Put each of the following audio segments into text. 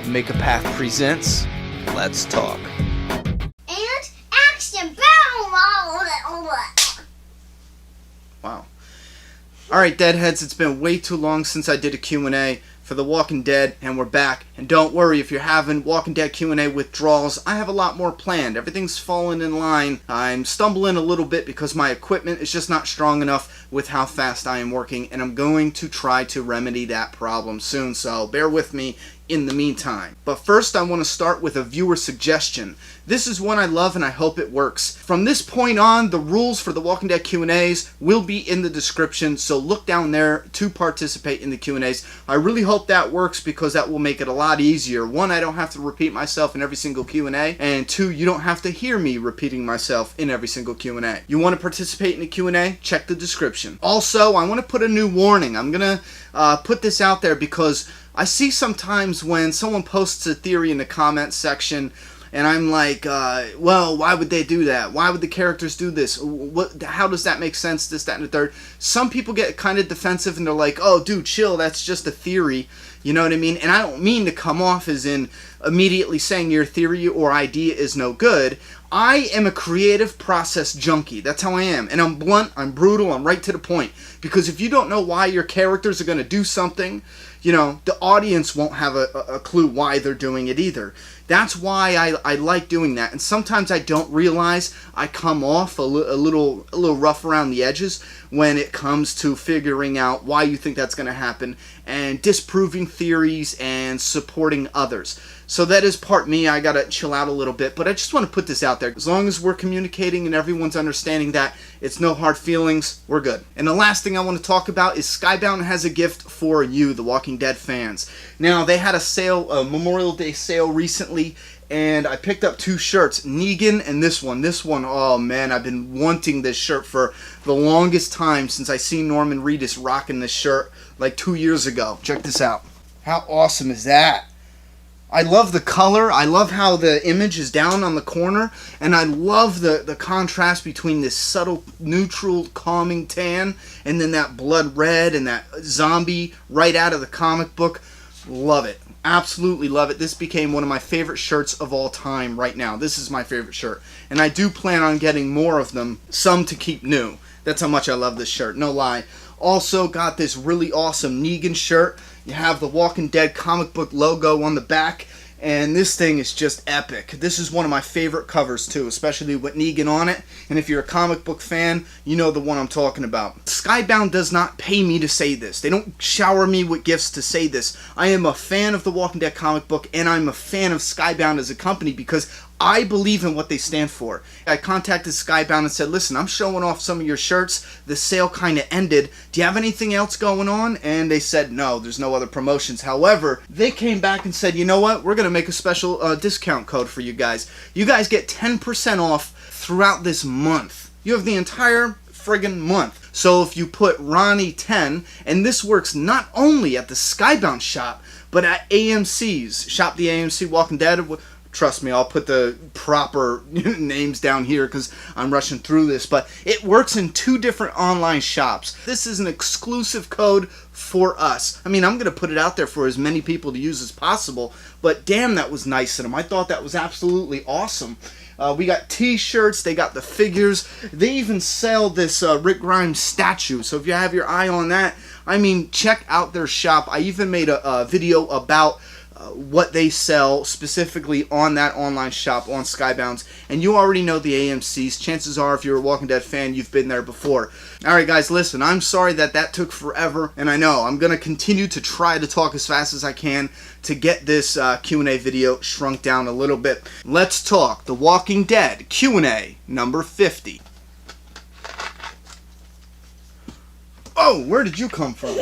MAPP presents Let's Talk. And action! Wow. Alright, Deadheads, it's been way too long since I did a Q&A for The Walking Dead, and we're back. And don't worry if you're having Walking Dead Q&A withdrawals, I have a lot more planned. Everything's falling in line. I'm stumbling a little bit because my equipment is just not strong enough with how fast I am working, and I'm going to try to remedy that problem soon, so bear with me in the meantime. But first I want to start with a viewer suggestion. This is one I love and I hope it works. From this point on, the rules for the Walking Dead Q&As will be in the description, so look down there to participate in the Q&As. I really hope that works because that will make it a lot easier. One, I don't have to repeat myself in every single Q&A, and two, you don't have to hear me repeating myself in every single Q&A. You want to participate in the Q&A? Check the description. Also, I want to put a new warning. I'm going to put this out there because I see sometimes when someone posts a theory in the comments section and I'm like, well, why would they do that? Why would the characters do this? How does that make sense? This, that, and the third. Some people get kind of defensive and they're like, oh, dude, chill, that's just a theory. You know what I mean? And I don't mean to come off as in immediately saying your theory or idea is no good. I am a creative process junkie. That's how I am. And I'm blunt, I'm brutal, I'm right to the point. Because if you don't know why your characters are going to do something, you know, the audience won't have a clue why they're doing it either. That's why I like doing that. And sometimes I don't realize I come off a little rough around the edges when it comes to figuring out why you think that's going to happen and disproving theories and supporting others. So that is part me. I gotta chill out a little bit, but I just want to put this out there. As long as we're communicating and everyone's understanding that it's no hard feelings, we're good. And the last thing I want to talk about is Skybound has a gift for you, the Walking Dead fans. Now, they had a sale, a Memorial Day sale recently, and I picked up two shirts, Negan and this one. This one, oh man, I've been wanting this shirt for the longest time since I seen Norman Reedus rocking this shirt like 2 years ago. Check this out. How awesome is that? I love the color, I love how the image is down on the corner, and I love the contrast between this subtle, neutral, calming tan, and then that blood red and that zombie right out of the comic book. Love it. Absolutely love it. This became one of my favorite shirts of all time right now. This is my favorite shirt. And I do plan on getting more of them, some to keep new. That's how much I love this shirt, no lie. Also got this really awesome Negan shirt. You have the Walking Dead comic book logo on the back, and this thing is just epic. This is one of my favorite covers too, especially with Negan on it. And if you're a comic book fan, you know the one I'm talking about. Skybound does not pay me to say this. They don't shower me with gifts to say this. I am a fan of the Walking Dead comic book, and I'm a fan of Skybound as a company because I believe in what they stand for. I contacted Skybound and said, listen, I'm showing off some of your shirts. The sale kind of ended. Do you have anything else going on? And they said, no, there's no other promotions. However, they came back and said, you know what? We're going to make a special discount code for you guys. You guys get 10% off throughout this month. You have the entire friggin' month. So if you put Ronnie10, and this works not only at the Skybound shop, but at AMC's. Shop the AMC Walking Dead. Trust me, I'll put the proper names down here because I'm rushing through this, but it works in 2 different online shops. This is an exclusive code for us. I mean, I'm going to put it out there for as many people to use as possible, but damn, that was nice of them. I thought that was absolutely awesome. We got t-shirts, they got the figures, they even sell this Rick Grimes statue, so if you have your eye on that, I mean, check out their shop. I even made a video about what they sell specifically on that online shop on Skybound's, and you already know the AMC's. Chances are, if you're a Walking Dead fan, you've been there before. Alright guys, listen, I'm sorry that took forever, and I know I'm going to continue to try to talk as fast as I can to get this Q&A video shrunk down a little bit. Let's talk The Walking Dead Q&A number 50. Oh, where did you come from?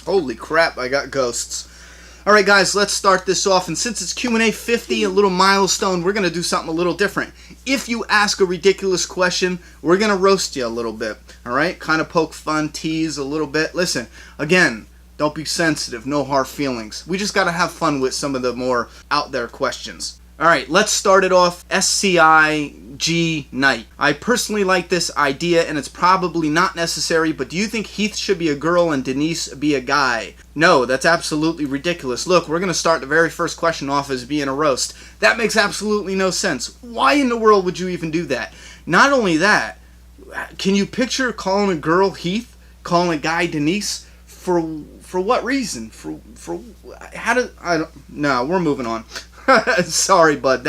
Holy crap, I got ghosts. Alright guys, let's start this off, and since it's Q&A 50, a little milestone, we're going to do something a little different. If you ask a ridiculous question, we're going to roast you a little bit, alright? Kind of poke fun, tease a little bit. Listen, again, don't be sensitive, no hard feelings. We just got to have fun with some of the more out there questions. Alright, let's start it off SCIG Knight. I personally like this idea, and it's probably not necessary, but do you think Heath should be a girl and Denise be a guy? No, that's absolutely ridiculous. Look, we're going to start the very first question off as being a roast. That makes absolutely no sense. Why in the world would you even do that? Not only that, can you picture calling a girl Heath, calling a guy Denise? For what reason? For how do I don't, no, we're moving on. Sorry, bud.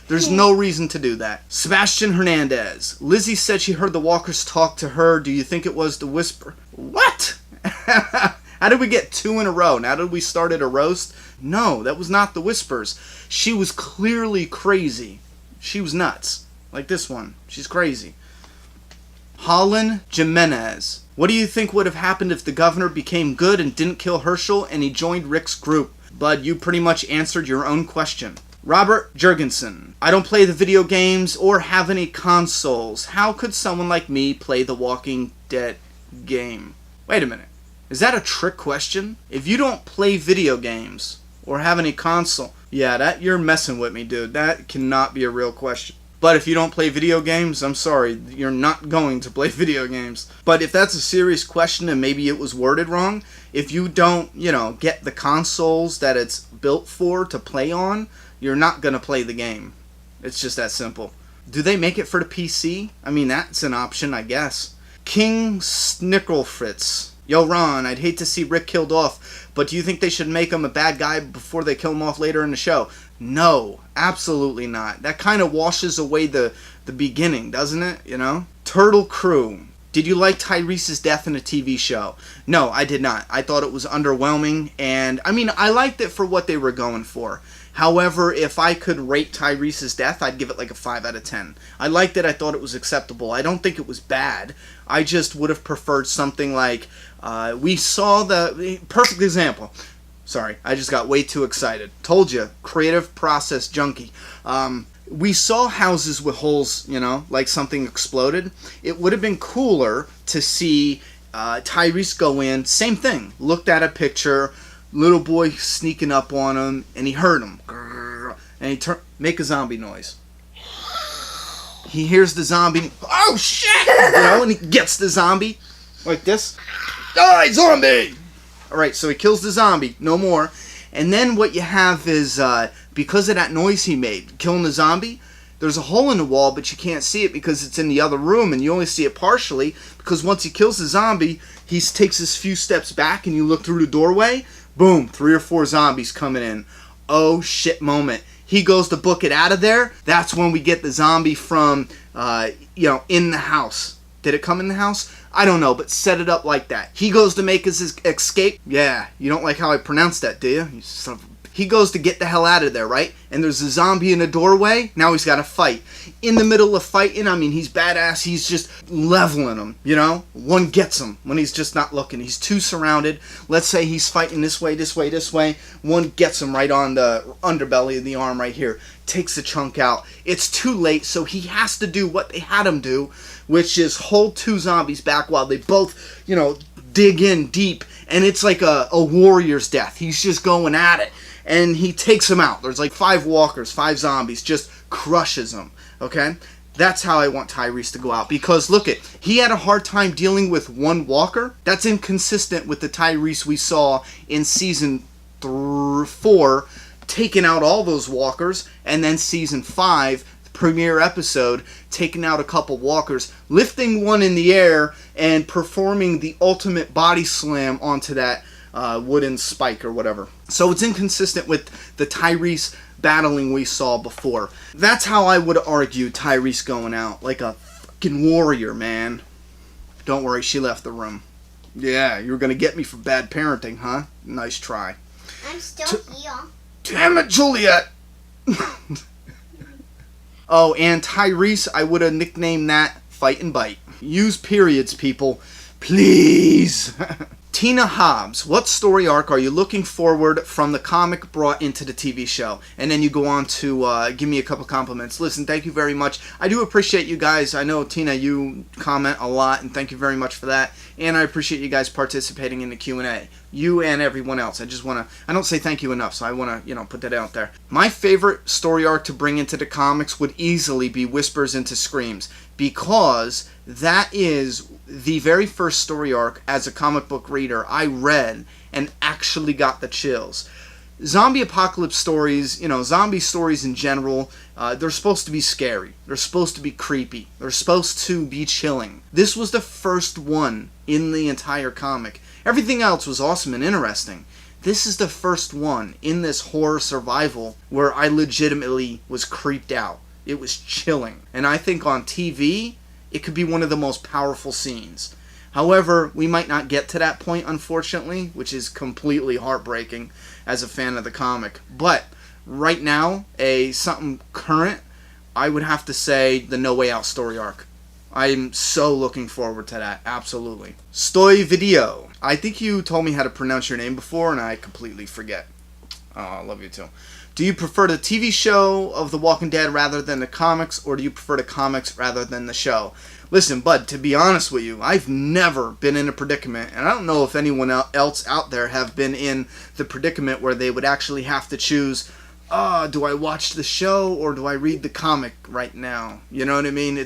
There's no reason to do that. Sebastian Hernandez. Lizzie said she heard the walkers talk to her. Do you think it was the whisper? What? How did we get 2 in a row? Now did we start at a roast? No, that was not the whispers. She was clearly crazy. She was nuts. Like this one. She's crazy. Holland Jimenez. What do you think would have happened if the governor became good and didn't kill Herschel and he joined Rick's group? Bud, you pretty much answered your own question. Robert Jurgensen. I don't play the video games or have any consoles. How could someone like me play the Walking Dead game? Wait a minute. Is that a trick question? If you don't play video games or have any console... Yeah, you're messing with me, dude. That cannot be a real question. But if you don't play video games, I'm sorry, you're not going to play video games. But if that's a serious question and maybe it was worded wrong, if you don't, get the consoles that it's built for to play on, you're not going to play the game. It's just that simple. Do they make it for the PC? I mean, that's an option, I guess. King Snicklefritz. Yo, Ron, I'd hate to see Rick killed off, but do you think they should make him a bad guy before they kill him off later in the show? No, absolutely not. That kind of washes away the beginning, doesn't it, Turtle Crew. Did you like Tyrese's death in a TV show? No, I did not. I thought it was underwhelming, and, I liked it for what they were going for. However, if I could rate Tyrese's death, I'd give it like a 5 out of 10. I liked it. I thought it was acceptable. I don't think it was bad. I just would have preferred something like, we saw the perfect example. Sorry, I just got way too excited. Told you, creative process junkie. We saw houses with holes, like something exploded. It would have been cooler to see Tyreese go in, same thing. Looked at a picture, little boy sneaking up on him, and he heard him. And he make a zombie noise. He hears the zombie. Oh, shit! And he gets the zombie. Like this. Die, zombie! Alright, so he kills the zombie. No more. And then what you have is, because of that noise he made, killing the zombie, there's a hole in the wall, but you can't see it because it's in the other room, and you only see it partially, because once he kills the zombie, he takes his few steps back, and you look through the doorway, boom, 3 or 4 zombies coming in. Oh, shit moment. He goes to book it out of there. That's when we get the zombie from, in the house. Did it come in the house? I don't know, but set it up like that. He goes to make his escape. Yeah, you don't like how I pronounced that, do you? He goes to get the hell out of there, right? And there's a zombie in the doorway. Now he's got to fight. In the middle of fighting, he's badass. He's just leveling him, One gets him when he's just not looking. He's too surrounded. Let's say he's fighting this way, this way, this way. One gets him right on the underbelly of the arm right here. Takes a chunk out. It's too late, so he has to do what they had him do, which is hold 2 zombies back while they both, dig in deep. And it's like a warrior's death. He's just going at it. And he takes them out. There's like 5 walkers, 5 zombies, just crushes them, okay? That's how I want Tyreese to go out. Because, look he had a hard time dealing with 1 walker. That's inconsistent with the Tyreese we saw in Season 4, taking out all those walkers. And then Season 5, the premiere episode, taking out a couple walkers, lifting one in the air, and performing the ultimate body slam onto that wooden spike or whatever. So it's inconsistent with the Tyreese battling we saw before. That's how I would argue Tyreese going out. Like a fucking warrior, man. Don't worry, she left the room. Yeah, you were going to get me for bad parenting, huh? Nice try. I'm still here. Damn it, Juliet! Oh, and Tyreese, I would have nicknamed that Fight and Bite. Use periods, people. Please! Tina Hobbs, what story arc are you looking forward from the comic brought into the TV show? And then you go on to give me a couple compliments. Listen, thank you very much. I do appreciate you guys. I know, Tina, you comment a lot, and thank you very much for that. And I appreciate you guys participating in the Q&A. You and everyone else. I don't say thank you enough, so I want to, put that out there. My favorite story arc to bring into the comics would easily be Whispers into Screams, because that is the very first story arc as a comic book reader I read and actually got the chills. Zombie apocalypse stories, zombie stories in general, they're supposed to be scary. They're supposed to be creepy. They're supposed to be chilling. This was the first one in the entire comic. Everything else was awesome and interesting. This is the first one in this horror survival where I legitimately was creeped out. It was chilling. And I think on TV, it could be one of the most powerful scenes. However, we might not get to that point, unfortunately, which is completely heartbreaking as a fan of the comic. But right now, something current, I would have to say the No Way Out story arc. I'm so looking forward to that, absolutely. Stoy Video. I think you told me how to pronounce your name before, and I completely forget. Oh, I love you too. Do you prefer the TV show of The Walking Dead rather than the comics, or do you prefer the comics rather than the show? Listen, bud, to be honest with you, I've never been in a predicament, and I don't know if anyone else out there have been in the predicament where they would actually have to choose, do I watch the show or do I read the comic right now? You know what I mean?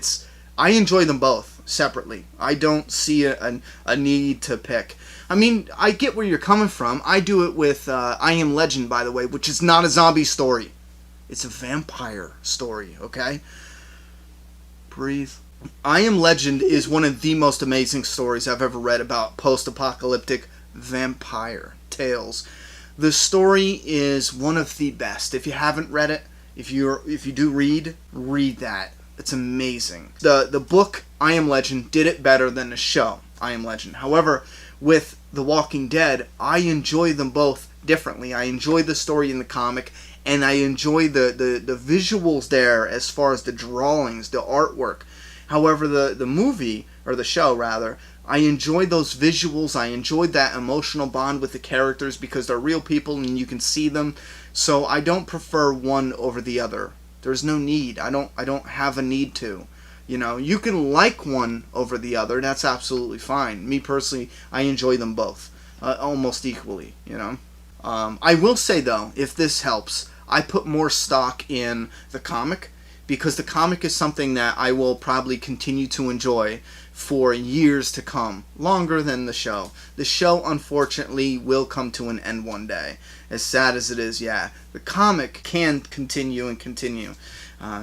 I enjoy them both separately. I don't see a need to pick. I mean, I get where you're coming from. I do it with I Am Legend, by the way, which is not a zombie story. It's a vampire story, okay? Breathe. I Am Legend is one of the most amazing stories I've ever read about post-apocalyptic vampire tales. The story is one of the best. If you haven't read it, if you do read that. It's amazing. The book I Am Legend did it better than the show I Am Legend. However, with The Walking Dead, I enjoy them both differently. I enjoy the story in the comic, and I enjoy the visuals there as far as the drawings, the artwork. However, the movie, or the show rather, I enjoyed those visuals. I enjoyed that emotional bond with the characters because they're real people and you can see them. So I don't prefer one over the other. There's no need. I don't have a need to. You can like one over the other. That's absolutely fine. Me personally, I enjoy them both almost equally. I will say though, if this helps, I put more stock in the comic because the comic is something that I will probably continue to enjoy for years to come, longer than the show. The show, unfortunately, will come to an end one day. As sad as it is, yeah. The comic can continue and continue.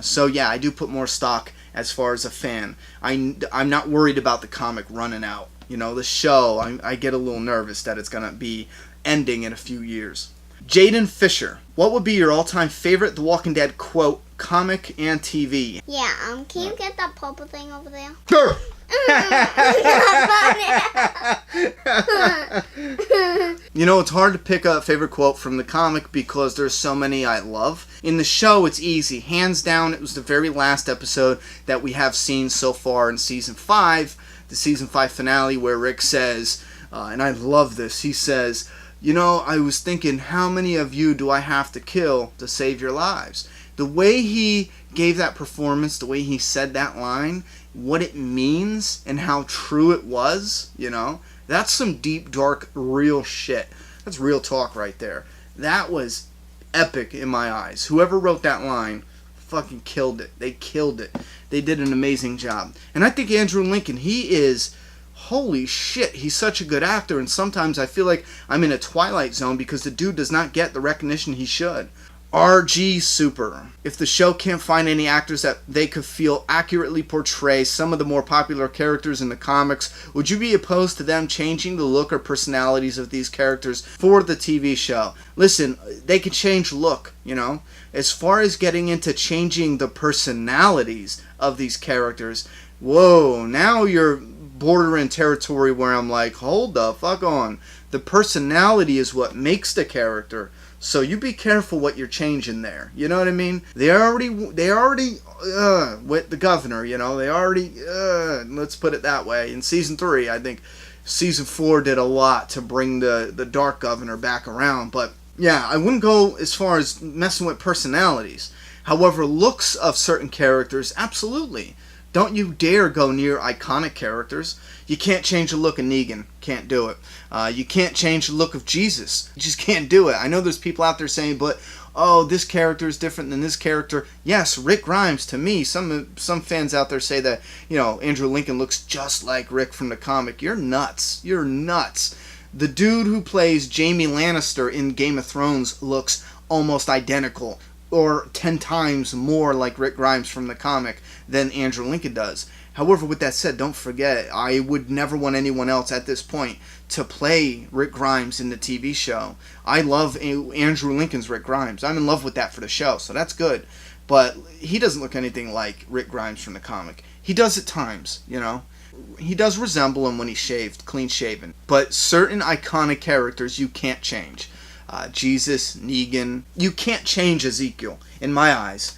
So yeah, I do put more stock as far as a fan. I'm not worried about the comic running out. The show, I get a little nervous that it's going to be ending in a few years. Jaden Fisher, what would be your all-time favorite The Walking Dead quote, comic and TV? Yeah, can you get that purple thing over there? Sure. It's hard to pick a favorite quote from the comic because there's so many I love. In the show, it's easy. Hands down, it was the very last episode that we have seen so far in Season 5, the Season 5 finale, where Rick says, and I love this, he says, I was thinking, how many of you do I have to kill to save your lives? The way he gave that performance, the way he said that line, what it means and how true it was, that's some deep, dark, real shit. That's real talk right there. That was epic in my eyes. Whoever wrote that line fucking killed it. They killed it. They did an amazing job. And I think Andrew Lincoln, he is, holy shit, he's such a good actor, and sometimes I feel like I'm in a Twilight Zone because the dude does not get the recognition he should. RG Super. If the show can't find any actors that they could feel accurately portray some of the more popular characters in the comics, would you be opposed to them changing the look or personalities of these characters for the TV show? Listen, they could change look, As far as getting into changing the personalities of these characters, whoa, now you're bordering territory where I'm like, hold the fuck on. The personality is what makes the character. So you be careful what you're changing there. You know what I mean? They already with the governor, they already, let's put it that way. In Season 3, I think, Season 4 did a lot to bring the Dark Governor back around, but yeah, I wouldn't go as far as messing with personalities. However, looks of certain characters, absolutely. Don't you dare go near iconic characters. You can't change the look of Negan. Can't do it. You can't change the look of Jesus. You just can't do it. I know there's people out there saying, but, oh, this character is different than this character. Yes, Rick Grimes, to me, some fans out there say that, Andrew Lincoln looks just like Rick from the comic. You're nuts. You're nuts. The dude who plays Jaime Lannister in Game of Thrones looks almost identical, or 10 times more like Rick Grimes from the comic than Andrew Lincoln does. However, with that said, don't forget, I would never want anyone else at this point to play Rick Grimes in the TV show. I love Andrew Lincoln's Rick Grimes. I'm in love with that for the show, so that's good. But he doesn't look anything like Rick Grimes from the comic. He does at times, He does resemble him when he's shaved, clean-shaven. But certain iconic characters you can't change. Jesus, Negan. You can't change Ezekiel, in my eyes.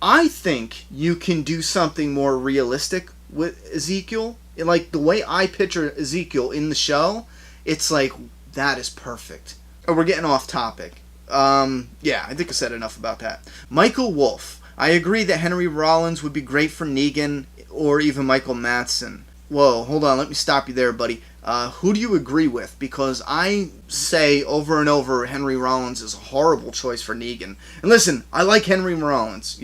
I think you can do something more realistic with Ezekiel. Like, the way I picture Ezekiel in the show, it's like, that is perfect. Oh, we're getting off topic. Yeah, I think I said enough about that. Michael Wolff. I agree that Henry Rollins would be great for Negan, or even Michael Madsen. Whoa, hold on, let me stop you there, buddy. Who do you agree with? Because I say over and over Henry Rollins is a horrible choice for Negan. And listen, I like Henry Rollins.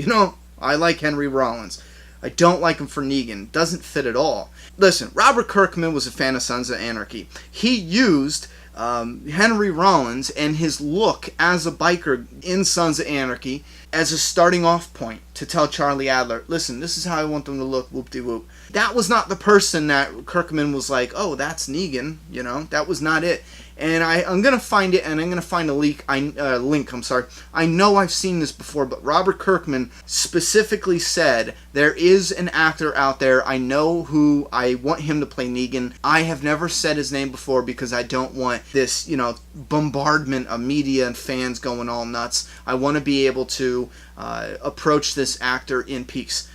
I like Henry Rollins. I don't like him for Negan. Doesn't fit at all. Listen, Robert Kirkman was a fan of Sons of Anarchy. He used Henry Rollins and his look as a biker in Sons of Anarchy as a starting off point to tell Charlie Adler, listen, this is how I want them to look, whoop-de-whoop. That was not the person that Kirkman was like, oh, that's Negan, that was not it. And I'm going to find it, and I'm going to find a link. I know I've seen this before, but Robert Kirkman specifically said, there is an actor out there, I know who I want him to play Negan. I have never said his name before because I don't want this, bombardment of media and fans going all nuts. I want to be able to approach this actor in peace,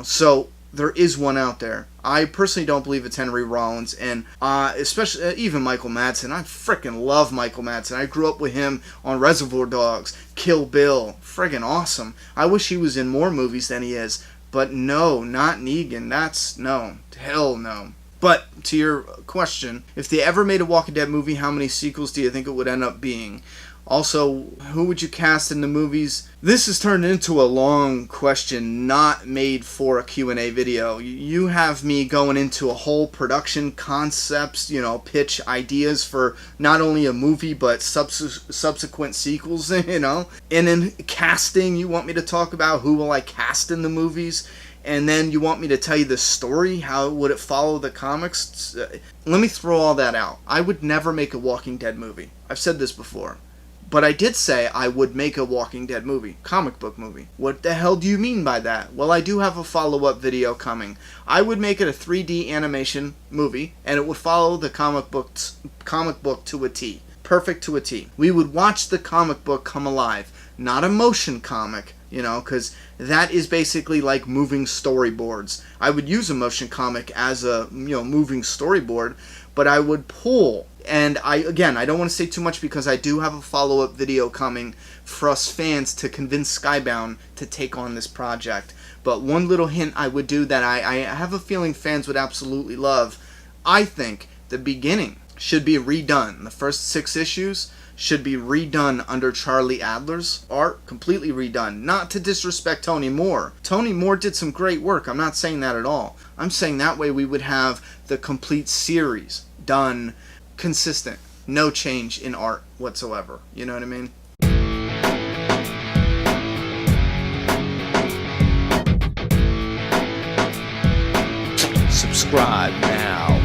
so there is one out there. I personally don't believe it's Henry Rollins, and especially even Michael Madsen. I freaking love Michael Madsen. I grew up with him on Reservoir Dogs, Kill Bill. Friggin' awesome. I wish he was in more movies than he is, but no, not Negan. Hell no. But to your question, if they ever made a Walking Dead movie, how many sequels do you think it would end up being? Also, who would you cast in the movies? This has turned into a long question, not made for a Q&A video. You have me going into a whole production concepts, pitch ideas for not only a movie, but subsequent sequels, And then casting, you want me to talk about who will I cast in the movies? And then you want me to tell you the story? How would it follow the comics? Let me throw all that out. I would never make a Walking Dead movie. I've said this before. But I did say I would make a Walking Dead movie, comic book movie. What the hell do you mean by that? Well, I do have a follow-up video coming. I would make it a 3D animation movie, and it would follow the comic book to a T. Perfect to a T. We would watch the comic book come alive, not a motion comic, because that is basically like moving storyboards. I would use a motion comic as a, moving storyboard, but I would pull. And I don't want to say too much because I do have a follow-up video coming for us fans to convince Skybound to take on this project. But one little hint I would do that I have a feeling fans would absolutely love. I think the beginning should be redone. The first 6 issues should be redone under Charlie Adler's art, completely redone. Not to disrespect Tony Moore. Tony Moore did some great work. I'm not saying that at all. I'm saying that way we would have the complete series done consistent, no change in art whatsoever. You know what I mean? Subscribe now.